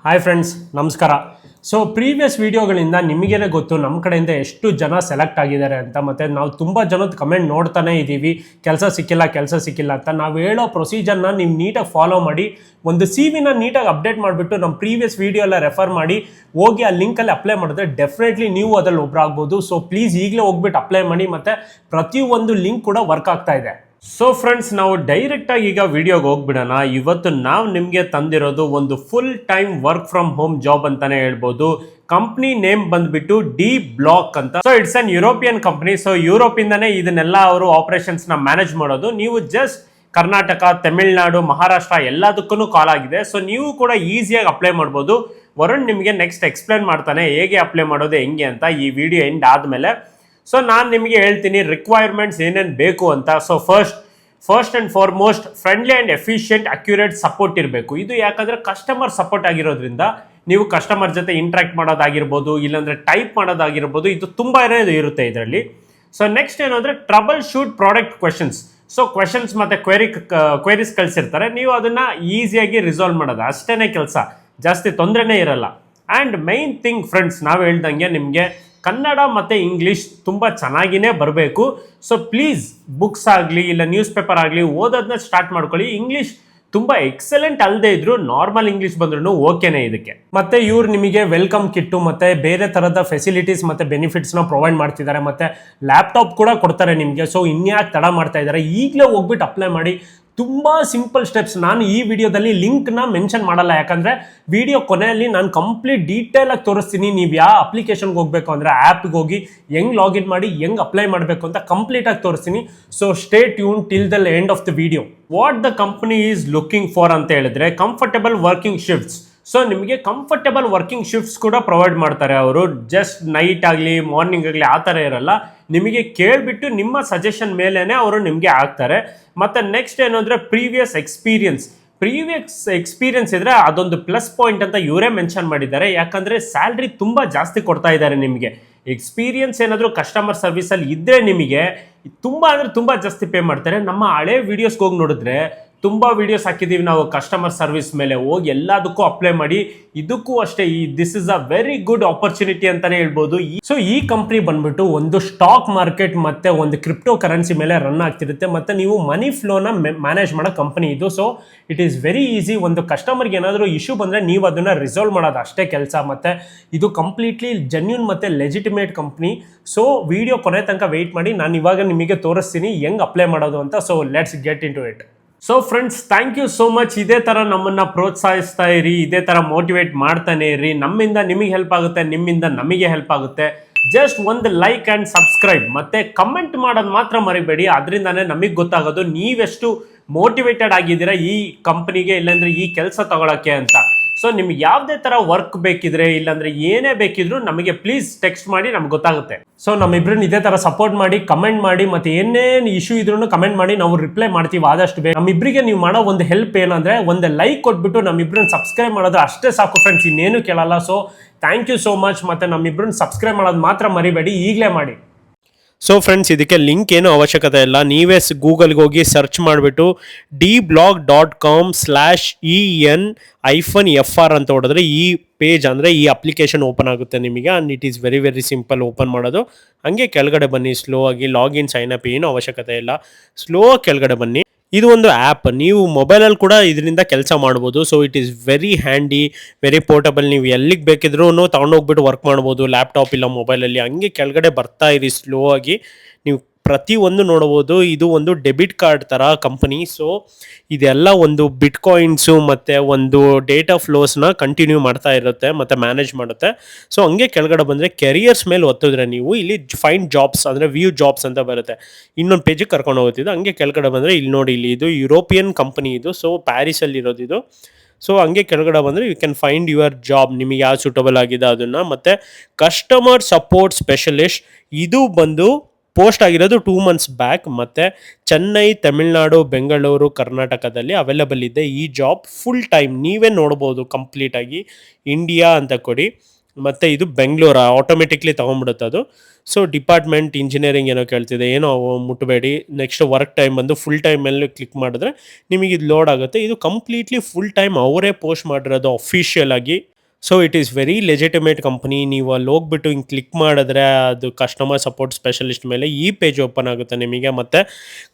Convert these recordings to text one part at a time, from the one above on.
Hi friends, ನಮಸ್ಕಾರ. So previous ವೀಡಿಯೋಗಳಿಂದ ನಿಮಗೇನೆ ಗೊತ್ತು ನಮ್ಮ ಕಡೆಯಿಂದ ಎಷ್ಟು ಜನ ಸೆಲೆಕ್ಟ್ ಆಗಿದ್ದಾರೆ ಅಂತ. ಮತ್ತು ನಾವು ತುಂಬ ಜನದ ಕಮೆಂಟ್ ನೋಡ್ತಾನೆ ಇದ್ದೀವಿ, ಕೆಲಸ ಸಿಕ್ಕಿಲ್ಲ ಅಂತ. ನಾವು ಹೇಳೋ ಪ್ರೊಸೀಜರ್ನ ನೀವು ನೀಟಾಗಿ ಫಾಲೋ ಮಾಡಿ, ಒಂದು ಸಿ ವಿನ ನೀಟಾಗಿ ಅಪ್ಡೇಟ್ ಮಾಡಿಬಿಟ್ಟು ನಮ್ಮ ಪ್ರೀವಿಯಸ್ ವೀಡಿಯೋ ಎಲ್ಲ ರೆಫರ್ ಮಾಡಿ ಹೋಗಿ ಆ ಲಿಂಕಲ್ಲಿ ಅಪ್ಲೈ ಮಾಡಿದ್ರೆ ಡೆಫಿನೆಟ್ಲಿ ನೀವು ಅದರಲ್ಲಿ ಒಬ್ಬರಾಗ್ಬೋದು. ಸೊ ಪ್ಲೀಸ್ ಈಗಲೇ ಹೋಗ್ಬಿಟ್ಟು ಅಪ್ಲೈ ಮಾಡಿ. ಮತ್ತು ಪ್ರತಿಯೊಂದು ಲಿಂಕ್ ಕೂಡ ವರ್ಕ್ ಆಗ್ತಾ ಇದೆ. ಸೊ ಫ್ರೆಂಡ್ಸ್, ನಾವು ಡೈರೆಕ್ಟಾಗಿ ಈಗ ವಿಡಿಯೋಗೆ ಹೋಗ್ಬಿಡೋಣ. ಇವತ್ತು ನಾವು ನಿಮಗೆ ತಂದಿರೋದು ಒಂದು full time work from home job ಅಂತಾನೆ ಹೇಳ್ಬೋದು. ಕಂಪ್ನಿ ನೇಮ್ ಬಂದ್ಬಿಟ್ಟು ಡಿ ಬ್ಲಾಕ್ ಅಂತ. So it's an European company. So Europe ಇಂದಾನೆ ಇದನ್ನೆಲ್ಲ ಅವರು ಆಪರೇಷನ್ಸ್ ನ ಮ್ಯಾನೇಜ್ ಮಾಡೋದು. ನೀವು ಜಸ್ಟ್ ಕರ್ನಾಟಕ, ತಮಿಳುನಾಡು, ಮಹಾರಾಷ್ಟ್ರ ಎಲ್ಲದಕ್ಕೂ ಕಾಲ್ ಆಗಿದೆ. ಸೊ ನೀವು ಕೂಡ ಈಸಿಯಾಗಿ ಅಪ್ಲೈ ಮಾಡ್ಬೋದು. ವರುಣ್ ನಿಮಗೆ ನೆಕ್ಸ್ಟ್ ಎಕ್ಸ್ಪ್ಲೇನ್ ಮಾಡ್ತಾನೆ ಹೇಗೆ ಅಪ್ಲೈ ಮಾಡೋದು ಹೆಂಗೆ ಅಂತ ಈ ವಿಡಿಯೋ ಎಂಡ್ ಆದಮೇಲೆ. ಸೊ ನಾನು ನಿಮಗೆ ಹೇಳ್ತೀನಿ ರಿಕ್ವೈರ್ಮೆಂಟ್ಸ್ ಏನೇನು ಬೇಕು ಅಂತ. So first and foremost friendly and efficient accurate support ಇರಬೇಕು. ಇದು ಯಾಕಂದರೆ ಕಸ್ಟಮರ್ ಸಪೋರ್ಟ್ ಆಗಿರೋದ್ರಿಂದ ನೀವು ಕಸ್ಟಮರ್ ಜೊತೆ ಇಂಟ್ರಾಕ್ಟ್ ಮಾಡೋದಾಗಿರ್ಬೋದು, ಇಲ್ಲಾಂದರೆ ಟೈಪ್ ಮಾಡೋದಾಗಿರ್ಬೋದು, ಇದು ತುಂಬಾ ಇರುತ್ತೆ ಇದರಲ್ಲಿ. ಸೊ ನೆಕ್ಸ್ಟ್ ಏನು ಅಂದರೆ trouble shoot product questions. So questions ಮತ್ತು ಕ್ವೆರೀಸ್ ಕಳಿಸಿರ್ತಾರೆ, ನೀವು ಅದನ್ನು ಈಸಿಯಾಗಿ ರಿಸಾಲ್ವ್ ಮಾಡೋದು ಅಷ್ಟೇ ಕೆಲಸ, ಜಾಸ್ತಿ ತೊಂದರೆನೇ ಇರಲ್ಲ. ಆ್ಯಂಡ್ ಮೈನ್ ಥಿಂಗ್ ಫ್ರೆಂಡ್ಸ್, ನಾವು ಹೇಳ್ದಂಗೆ ನಿಮಗೆ ಕನ್ನಡ ಮತ್ತು ಇಂಗ್ಲೀಷ್ ತುಂಬ ಚೆನ್ನಾಗಿಯೇ ಬರಬೇಕು. ಸೊ ಪ್ಲೀಸ್ ಬುಕ್ಸ್ ಆಗಲಿ ಇಲ್ಲ ನ್ಯೂಸ್ ಪೇಪರ್ ಆಗಲಿ ಓದೋದನ್ನ ಸ್ಟಾರ್ಟ್ ಮಾಡ್ಕೊಳ್ಳಿ. ಇಂಗ್ಲೀಷ್ ತುಂಬ ಎಕ್ಸಲೆಂಟ್ ಅಲ್ಲದೆ ಇದ್ರು ನಾರ್ಮಲ್ ಇಂಗ್ಲೀಷ್ ಬಂದ್ರೂ ಓಕೆನೇ ಇದಕ್ಕೆ. ಮತ್ತೆ ಇವ್ರು ನಿಮಗೆ ವೆಲ್ಕಮ್ ಕಿಟ್ಟು ಮತ್ತೆ ಬೇರೆ ಥರದ ಫೆಸಿಲಿಟೀಸ್ ಮತ್ತು ಬೆನಿಫಿಟ್ಸ್ನ ಪ್ರೊವೈಡ್ ಮಾಡ್ತಿದ್ದಾರೆ. ಮತ್ತು ಲ್ಯಾಪ್ಟಾಪ್ ಕೂಡ ಕೊಡ್ತಾರೆ ನಿಮಗೆ. ಸೊ ಇನ್ಯಾಕೆ ತಡ ಮಾಡ್ತಾ ಇದ್ದಾರೆ, ಈಗಲೇ ಹೋಗ್ಬಿಟ್ಟು ಅಪ್ಲೈ ಮಾಡಿ. ತುಂಬ ಸಿಂಪಲ್ ಸ್ಟೆಪ್ಸ್. ನಾನು ಈ ವಿಡಿಯೋದಲ್ಲಿ ಲಿಂಕ್ನ ಮೆನ್ಷನ್ ಮಾಡಲ್ಲ, ಯಾಕಂದರೆ ವಿಡಿಯೋ ಕೊನೆಯಲ್ಲಿ ನಾನು ಕಂಪ್ಲೀಟ್ ಡೀಟೇಲಾಗಿ ತೋರಿಸ್ತೀನಿ. ನೀವು ಯಾವ ಅಪ್ಲಿಕೇಶನ್ಗೆ ಹೋಗಬೇಕು ಅಂದರೆ ಆ್ಯಪ್ಗೆ ಹೋಗಿ ಹೆಂಗೆ ಲಾಗಿನ್ ಮಾಡಿ ಹೆಂಗೆ ಅಪ್ಲೈ ಮಾಡಬೇಕು ಅಂತ ಕಂಪ್ಲೀಟಾಗಿ ತೋರಿಸ್ತೀನಿ. So stay tune till the end of the video. What the company is looking for ಅಂತ ಹೇಳಿದ್ರೆ ಕಂಫರ್ಟಬಲ್ ವರ್ಕಿಂಗ್ ಶಿಫ್ಟ್ಸ್. ಸೊ ನಿಮಗೆ ಕಂಫರ್ಟಬಲ್ ವರ್ಕಿಂಗ್ ಶಿಫ್ಟ್ಸ್ ಕೂಡ ಪ್ರೊವೈಡ್ ಮಾಡ್ತಾರೆ ಅವರು. ಜಸ್ಟ್ ನೈಟ್ ಆಗಲಿ ಮಾರ್ನಿಂಗ್ ಆಗಲಿ ಆ ಥರ ಇರಲ್ಲ. ನಿಮಗೆ ಕೇಳಿಬಿಟ್ಟು ನಿಮ್ಮ ಸಜೆಷನ್ ಮೇಲೇ ಅವರು ನಿಮಗೆ ಆಗ್ತಾರೆ. ಮತ್ತು ನೆಕ್ಸ್ಟ್ ಏನು ಅಂದರೆ ಪ್ರೀವಿಯಸ್ ಎಕ್ಸ್ಪೀರಿಯನ್ಸ್ ಇದ್ದರೆ ಅದೊಂದು ಪ್ಲಸ್ ಪಾಯಿಂಟ್ ಅಂತ ಇವರೇ ಮೆನ್ಷನ್ ಮಾಡಿದ್ದಾರೆ. ಯಾಕಂದರೆ ಸ್ಯಾಲ್ರಿ ತುಂಬ ಜಾಸ್ತಿ ಕೊಡ್ತಾ ಇದ್ದಾರೆ ನಿಮಗೆ. ಎಕ್ಸ್ಪೀರಿಯನ್ಸ್ ಏನಾದರೂ ಕಸ್ಟಮರ್ ಸರ್ವಿಸಲ್ಲಿ ಇದ್ದರೆ ನಿಮಗೆ ತುಂಬ ಅಂದರೆ ತುಂಬ ಜಾಸ್ತಿ ಪೇ ಮಾಡ್ತಾರೆ. ನಮ್ಮ ಹಳೆ ವೀಡಿಯೋಸ್ಗೆ ಹೋಗಿ ನೋಡಿದ್ರೆ ತುಂಬ ವೀಡಿಯೋಸ್ ಹಾಕಿದ್ದೀವಿ ನಾವು ಕಸ್ಟಮರ್ ಸರ್ವಿಸ್ ಮೇಲೆ. ಹೋಗಿ ಎಲ್ಲದಕ್ಕೂ ಅಪ್ಲೈ ಮಾಡಿ. ಇದಕ್ಕೂ ಅಷ್ಟೇ, this is a very good opportunity ಅಂತಲೇ ಹೇಳ್ಬೋದು. ಸೊ ಈ ಕಂಪ್ನಿ ಬಂದ್ಬಿಟ್ಟು ಒಂದು ಸ್ಟಾಕ್ ಮಾರ್ಕೆಟ್ ಮತ್ತು ಒಂದು ಕ್ರಿಪ್ಟೋ ಕರೆನ್ಸಿ ಮೇಲೆ ರನ್ ಆಗ್ತಿರುತ್ತೆ. ಮತ್ತು ನೀವು ಮನಿ ಫ್ಲೋನ ಮ್ಯಾನೇಜ್ ಮಾಡೋ ಕಂಪ್ನಿ ಇದು. So it is very easy. ಒಂದು ಕಸ್ಟಮರ್ಗೆ ಏನಾದರೂ ಇಶ್ಯೂ ಬಂದರೆ ನೀವು ಅದನ್ನು ರಿಸಾಲ್ವ್ ಮಾಡೋದು ಅಷ್ಟೇ ಕೆಲಸ. ಮತ್ತು ಇದು ಕಂಪ್ಲೀಟ್ಲಿ ಜೆನ್ಯೂನ್ ಮತ್ತು ಲೆಜಿಟಿಮೇಟ್ ಕಂಪ್ನಿ. ಸೊ ವಿಡಿಯೋ ಕೊನೆ ತನಕ ವೆಯ್ಟ್ ಮಾಡಿ, ನಾನು ಇವಾಗ ನಿಮಗೆ ತೋರಿಸ್ತೀನಿ ಹೆಂಗೆ ಅಪ್ಲೈ ಮಾಡೋದು ಅಂತ. So let's get into it. So friends, thank you so much. ಇದೇ ಥರ ನಮ್ಮನ್ನು ಪ್ರೋತ್ಸಾಹಿಸ್ತಾ ಇರಿ, ಇದೇ ಥರ ಮೋಟಿವೇಟ್ ಮಾಡ್ತಾನೆ ಇರಿ. ನಮ್ಮಿಂದ ನಿಮಗೆ ಹೆಲ್ಪ್ ಆಗುತ್ತೆ, ನಿಮ್ಮಿಂದ ನಮಗೆ ಹೆಲ್ಪ್ ಆಗುತ್ತೆ. ಜಸ್ಟ್ ಒಂದು ಲೈಕ್ ಆ್ಯಂಡ್ ಸಬ್ಸ್ಕ್ರೈಬ್ ಮತ್ತು ಕಮೆಂಟ್ ಮಾಡೋದು ಮಾತ್ರ ಮರಿಬೇಡಿ. ಅದರಿಂದನೇ ನಮಗೆ ಗೊತ್ತಾಗೋದು ನೀವೆಷ್ಟು ಮೋಟಿವೇಟೆಡ್ ಆಗಿದ್ದೀರಾ ಈ ಕಂಪ್ನಿಗೆ, ಇಲ್ಲಾಂದರೆ ಈ ಕೆಲಸ ತಗೊಳಕ್ಕೆ ಅಂತ. ಸೊ ನಿಮ್ಗೆ ಯಾವುದೇ ಥರ ವರ್ಕ್ ಬೇಕಿದ್ರೆ ಇಲ್ಲಾಂದರೆ ಏನೇ ಬೇಕಿದ್ರು ನಮಗೆ ಪ್ಲೀಸ್ ಟೆಕ್ಸ್ಟ್ ಮಾಡಿ, ನಮ್ಗೆ ಗೊತ್ತಾಗುತ್ತೆ. ಸೊ ನಮ್ಮಿಬ್ರನ್ನ ಇದೇ ಥರ ಸಪೋರ್ಟ್ ಮಾಡಿ, ಕಮೆಂಟ್ ಮಾಡಿ, ಮತ್ತು ಏನೇನು ಇಶ್ಯೂ ಇದ್ರೂ ಕಮೆಂಟ್ ಮಾಡಿ, ನಾವು ರಿಪ್ಲೈ ಮಾಡ್ತೀವಿ ಆದಷ್ಟು ಬೇಗ. ನಮ್ಮಿಬ್ಬರಿಗೆ ನೀವು ಮಾಡೋ ಒಂದು ಹೆಲ್ಪ್ ಏನಂದರೆ ಒಂದು ಲೈಕ್ ಕೊಟ್ಬಿಟ್ಟು ನಮ್ಮಿಬ್ರನ್ನ ಸಬ್ಸ್ಕ್ರೈಬ್ ಮಾಡೋದು ಅಷ್ಟೇ ಸಾಕು ಫ್ರೆಂಡ್ಸ್, ಇನ್ನೇನು ಕೇಳಲ್ಲ. So thank you so much. ಮತ್ತು ನಮ್ಮಿಬ್ರನ್ನ ಸಬ್ಸ್ಕ್ರೈಬ್ ಮಾಡೋದು ಮಾತ್ರ ಮರಿಬೇಡಿ, ಈಗಲೇ ಮಾಡಿ. ಸೊ ಫ್ರೆಂಡ್ಸ್, ಇದಕ್ಕೆ ಲಿಂಕ್ ಏನೂ ಅವಶ್ಯಕತೆ ಇಲ್ಲ. ನೀವೇ ಗೂಗಲ್ಗೆ ಹೋಗಿ ಸರ್ಚ್ ಮಾಡಿಬಿಟ್ಟು dblog.com/en-fr ಅಂತ ಹೊಡೆದ್ರೆ ಈ ಪೇಜ್ ಅಂದರೆ ಈ ಅಪ್ಲಿಕೇಶನ್ ಓಪನ್ ಆಗುತ್ತೆ ನಿಮಗೆ. And it is very very simple open ಮಾಡೋದು. ಹಾಗೆ ಕೆಳಗಡೆ ಬನ್ನಿ, ಸ್ಲೋ ಆಗಿ ಲಾಗಿನ್ ಸೈನ್ ಅಪ್ ಏನೂ ಅವಶ್ಯಕತೆ ಇಲ್ಲ. ಸ್ಲೋ ಕೆಳಗಡೆ ಬನ್ನಿ. ಇದು ಒಂದು ಆ್ಯಪ್, ನೀವು ಮೊಬೈಲಲ್ಲಿ ಕೂಡ ಇದರಿಂದ ಕೆಲಸ ಮಾಡ್ಬೋದು. So it is very handy, very portable. ನೀವು ಎಲ್ಲಿಗೆ ಬೇಕಿದ್ರೂ ತೊಗೊಂಡೋಗ್ಬಿಟ್ಟು ವರ್ಕ್ ಮಾಡ್ಬೋದು, ಲ್ಯಾಪ್ಟಾಪ್ ಇಲ್ಲ ಮೊಬೈಲಲ್ಲಿ. ಹಂಗೆ ಕೆಳಗಡೆ ಬರ್ತಾ ಇರಿ ಸ್ಲೋ ಆಗಿ, ನೀವು ಪ್ರತಿಯೊಂದು ನೋಡ್ಬೋದು. ಇದು ಒಂದು ಡೆಬಿಟ್ ಕಾರ್ಡ್ ಥರ ಕಂಪನಿ. ಸೊ ಇದೆಲ್ಲ ಒಂದು ಬಿಟ್ಕಾಯಿನ್ಸು ಮತ್ತು ಒಂದು ಡೇಟಾ ಫ್ಲೋಸ್ನ ಕಂಟಿನ್ಯೂ ಮಾಡ್ತಾ ಇರುತ್ತೆ ಮತ್ತು ಮ್ಯಾನೇಜ್ ಮಾಡುತ್ತೆ. ಸೊ ಹಂಗೆ ಕೆಳಗಡೆ ಬಂದರೆ ಕೆರಿಯರ್ಸ್ ಮೇಲೆ ಒತ್ತಿದ್ರೆ ನೀವು ಇಲ್ಲಿ ಫೈಂಡ್ ಜಾಬ್ಸ್ ಅಂದರೆ ವ್ಯೂ ಜಾಬ್ಸ್ ಅಂತ ಬರುತ್ತೆ. ಇನ್ನೊಂದು ಪೇಜಿಗೆ ಕರ್ಕೊಂಡು ಹೋಗ್ತಿದ್ದು. ಹಂಗೆ ಕೆಳಗಡೆ ಬಂದರೆ ಇಲ್ಲಿ ನೋಡಿ, ಇಲ್ಲಿ ಇದು ಯುರೋಪಿಯನ್ ಕಂಪನಿ ಇದು. ಸೊ ಪ್ಯಾರಿಸಲ್ಲಿ ಇರೋದು ಇದು. ಸೊ ಹಂಗೆ ಕೆಳಗಡೆ ಬಂದರೆ you can find your job, ನಿಮಗೆ ಯಾವ್ದು ಸೂಟಬಲ್ ಆಗಿದೆ ಅದನ್ನು. ಮತ್ತು ಕಸ್ಟಮರ್ ಸಪೋರ್ಟ್ ಸ್ಪೆಷಲಿಸ್ಟ್ ಇದು ಬಂದು ಪೋಸ್ಟ್ ಆಗಿರೋದು 2 months ಬ್ಯಾಕ್. ಮತ್ತು ಚೆನ್ನೈ, ತಮಿಳುನಾಡು, ಬೆಂಗಳೂರು, ಕರ್ನಾಟಕದಲ್ಲಿ ಅವೈಲೇಬಲ್ ಇದೆ ಈ ಜಾಬ್. ಫುಲ್ ಟೈಮ್ ನೀವೇ ನೋಡ್ಬೋದು ಕಂಪ್ಲೀಟಾಗಿ. ಇಂಡಿಯಾ ಅಂತ ಕೊಡಿ, ಮತ್ತು ಇದು ಬೆಂಗಳೂರು ಆಟೋಮೆಟಿಕ್ಲಿ ತೊಗೊಂಡ್ಬಿಡುತ್ತೆ ಅದು. ಸೊ ಡಿಪಾರ್ಟ್ಮೆಂಟ್ ಇಂಜಿನಿಯರಿಂಗ್ ಏನೋ ಕೇಳ್ತಿದೆ, ಏನೋ ಮುಟ್ಟಬೇಡಿ. ನೆಕ್ಸ್ಟ್ ವರ್ಕ್ ಟೈಮ್ ಬಂದು ಫುಲ್ ಟೈಮ್ ಮೇಲೆ ಕ್ಲಿಕ್ ಮಾಡಿದ್ರೆ ನಿಮಗೆ ಇದು ಲೋಡ್ ಆಗುತ್ತೆ. ಇದು ಕಂಪ್ಲೀಟ್ಲಿ ಫುಲ್ ಟೈಮ್ ಅವರೇ ಪೋಸ್ಟ್ ಮಾಡಿರೋದು ಅಫಿಷಿಯಲ್ ಆಗಿ. So it is very legitimate company. ನೀವು ಅಲ್ಲಿ ಹೋಗ್ಬಿಟ್ಟು ಹಿಂಗೆ ಕ್ಲಿಕ್ ಮಾಡಿದ್ರೆ ಅದು ಕಸ್ಟಮರ್ ಸಪೋರ್ಟ್ ಸ್ಪೆಷಲಿಸ್ಟ್ ಮೇಲೆ ಈ ಪೇಜ್ ಓಪನ್ ಆಗುತ್ತೆ ನಿಮಗೆ. ಮತ್ತು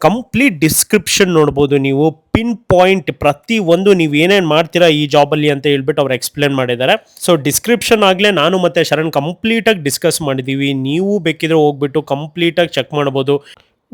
ಕಂಪ್ಲೀಟ್ ಡಿಸ್ಕ್ರಿಪ್ಷನ್ ನೋಡ್ಬೋದು ನೀವು, ಪಿನ್ ಪಾಯಿಂಟ್ ಪ್ರತಿಯೊಂದು ನೀವು ಏನೇನು ಮಾಡ್ತೀರಾ ಈ ಜಾಬಲ್ಲಿ ಅಂತ ಹೇಳ್ಬಿಟ್ಟು ಅವ್ರು ಎಕ್ಸ್ಪ್ಲೇನ್ ಮಾಡಿದ್ದಾರೆ. ಸೊ ಡಿಸ್ಕ್ರಿಪ್ಷನ್ ಆಗಲೇ ನಾನು ಮತ್ತು ಶರಣ್ ಕಂಪ್ಲೀಟಾಗಿ ಡಿಸ್ಕಸ್ ಮಾಡಿದ್ದೀವಿ. ನೀವು ಬೇಕಿದ್ರೆ ಹೋಗ್ಬಿಟ್ಟು ಕಂಪ್ಲೀಟಾಗಿ ಚೆಕ್ ಮಾಡ್ಬೋದು.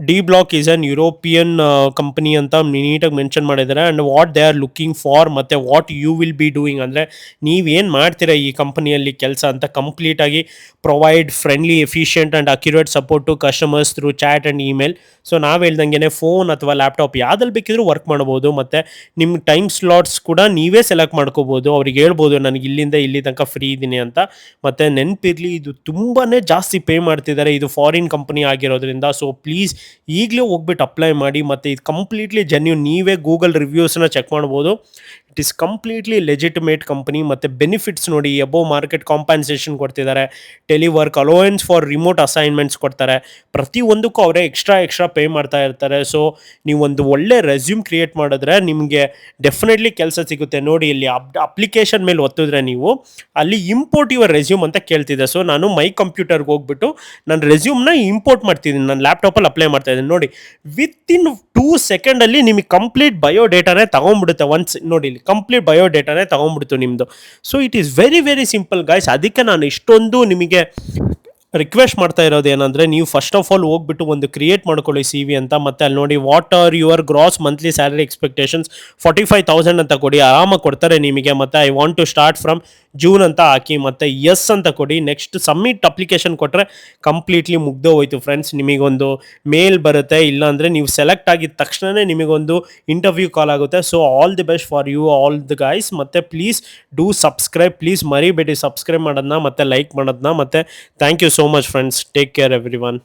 D block is an European company ಅಂತ ನೀಟಾಗಿ ಮೆನ್ಷನ್ ಮಾಡಿದ್ದಾರೆ. And what they are looking for ಮತ್ತು what you will be doing, ಅಂದರೆ ನೀವೇನು ಮಾಡ್ತೀರಾ ಈ ಕಂಪನಿಯಲ್ಲಿ ಕೆಲಸ ಅಂತ ಕಂಪ್ಲೀಟಾಗಿ provide friendly, efficient and accurate support to customers through chat and email. So ನಾವು ಹೇಳ್ದಂಗೆ ಫೋನ್ ಅಥವಾ ಲ್ಯಾಪ್ಟಾಪ್ ಯಾವುದಲ್ಲಿ ಬೇಕಿದ್ರೂ ವರ್ಕ್ ಮಾಡ್ಬೋದು. ಮತ್ತು ನಿಮ್ಮ ಟೈಮ್ ಸ್ಲಾಟ್ಸ್ ಕೂಡ ನೀವೇ ಸೆಲೆಕ್ಟ್ ಮಾಡ್ಕೋಬೋದು. ಅವ್ರಿಗೆ ಹೇಳ್ಬೋದು ನನಗೆ ಇಲ್ಲಿಂದ ಇಲ್ಲಿ ತನಕ ಫ್ರೀ ಇದ್ದೀನಿ ಅಂತ. ಮತ್ತು ನೆನಪಿರಲಿ, ಇದು ತುಂಬಾ ಜಾಸ್ತಿ ಪೇ ಮಾಡ್ತಿದ್ದಾರೆ, ಇದು ಫಾರಿನ್ ಕಂಪನಿ ಆಗಿರೋದ್ರಿಂದ. ಸೊ ಪ್ಲೀಸ್ ಈಗಲೇ ಹೋಗ್ಬಿಟ್ಟು ಅಪ್ಲೈ ಮಾಡಿ. ಮತ್ತು ಇದು ಕಂಪ್ಲೀಟ್ಲಿ ಜೆನ್ಯೂನ್, ನೀವೇ ಗೂಗಲ್ ರಿವ್ಯೂಸ್ನ ಚೆಕ್ ಮಾಡ್ಬೋದು. It is completely legitimate company. ಮತ್ತು ಬೆನಿಫಿಟ್ಸ್ ನೋಡಿ, ಅಬೋವ್ ಮಾರ್ಕೆಟ್ ಕಾಂಪನ್ಸೇಷನ್ ಕೊಡ್ತಿದ್ದಾರೆ, ಟೆಲಿವರ್ಕ್ ಅಲೋವೆನ್ಸ್ ಫಾರ್ ರಿಮೋಟ್ ಅಸೈನ್ಮೆಂಟ್ಸ್ ಕೊಡ್ತಾರೆ, ಪ್ರತಿಯೊಂದಕ್ಕೂ ಅವರೇ ಎಕ್ಸ್ಟ್ರಾ ಪೇ ಮಾಡ್ತಾ ಇರ್ತಾರೆ. ಸೊ ನೀವೊಂದು ಒಳ್ಳೆ ರೆಸ್ಯೂಮ್ ಕ್ರಿಯೇಟ್ ಮಾಡಿದ್ರೆ ನಿಮಗೆ ಡೆಫಿನೆಟ್ಲಿ ಕೆಲಸ ಸಿಗುತ್ತೆ. ನೋಡಿ ಇಲ್ಲಿ ಅಪ್ಲಿಕೇಶನ್ ಮೇಲೆ ಒತ್ತಿದ್ರೆ ನೀವು ಅಲ್ಲಿ ಇಂಪೋರ್ಟ್ ಯುವರ್ ರೆಸ್ಯೂಮ್ ಅಂತ ಕೇಳ್ತಿದ್ದೆ. ಸೊ ನಾನು ಮೈ ಕಂಪ್ಯೂಟರ್ಗೆ ಹೋಗ್ಬಿಟ್ಟು ನನ್ನ ರೆಸ್ಯೂಮ್ನ ಇಂಪೋರ್ಟ್ ಮಾಡ್ತಿದ್ದೀನಿ, ನನ್ನ ಲ್ಯಾಪ್ಟಾಪಲ್ಲಿ ಅಪ್ಲೈ ಮಾಡ್ತಾ ಇದ್ದೀನಿ. ನೋಡಿ, ವಿತಿನ್ 2 ಸೆಕೆಂಡಲ್ಲಿ ನಿಮಗೆ ಕಂಪ್ಲೀಟ್ ಬಯೋಡೇಟಾನೇ ತಗೊಂಡ್ಬಿಡುತ್ತೆ. ಒನ್ಸ್ ನೋಡಿ, ಇಲ್ಲಿ ಕಂಪ್ಲೀಟ್ ಬಯೋಡೇಟಾನೇ ತಗೊಂಡ್ಬಿಡ್ತು ನಿಮ್ಮದು. So it is very very simple guys. ಅದಕ್ಕೆ ನಾನು ಇಷ್ಟೊಂದು ನಿಮಗೆ ರಿಕ್ವೆಸ್ಟ್ ಮಾಡ್ತಾ ಇರೋದು ಏನಂದರೆ, ನೀವು ಫಸ್ಟ್ ಆಫ್ ಆಲ್ ಹೋಗ್ಬಿಟ್ಟು ಒಂದು ಕ್ರಿಯೇಟ್ ಮಾಡ್ಕೊಳ್ಳಿ ಸಿ ವಿ ಅಂತ. ಮತ್ತು ಅಲ್ಲಿ ನೋಡಿ what are your gross monthly salary expectations 45,000 ಅಂತ ಕೊಡಿ, ಆರಾಮಾಗಿ ಕೊಡ್ತಾರೆ ನಿಮಗೆ. ಮತ್ತು I want to start from June ಅಂತ ಹಾಕಿ, ಮತ್ತು ಎಸ್ ಅಂತ ಕೊಡಿ. ನೆಕ್ಸ್ಟ್ ಸಬ್ಮಿಟ್ ಅಪ್ಲಿಕೇಶನ್ ಕೊಟ್ಟರೆ ಕಂಪ್ಲೀಟ್ಲಿ ಮುಗ್ದು ಹೋಯ್ತು ಫ್ರೆಂಡ್ಸ್. ನಿಮಗೊಂದು ಮೇಲ್ ಬರುತ್ತೆ, ಇಲ್ಲಾಂದರೆ ನೀವು ಸೆಲೆಕ್ಟ್ ಆಗಿದ ತಕ್ಷಣವೇ ನಿಮಗೊಂದು ಇಂಟರ್ವ್ಯೂ ಕಾಲ್ ಆಗುತ್ತೆ. So all the best for you all the guys. ಮತ್ತು ಪ್ಲೀಸ್ ಡೂ ಸಬ್ಸ್ಕ್ರೈಬ್, ಪ್ಲೀಸ್ ಮರಿಬೇಡಿ ಸಬ್ಸ್ಕ್ರೈಬ್ ಮಾಡೋದನ್ನ ಮತ್ತು ಲೈಕ್ ಮಾಡೋದನ್ನ. ಮತ್ತು thank you so much friends. Take care every one.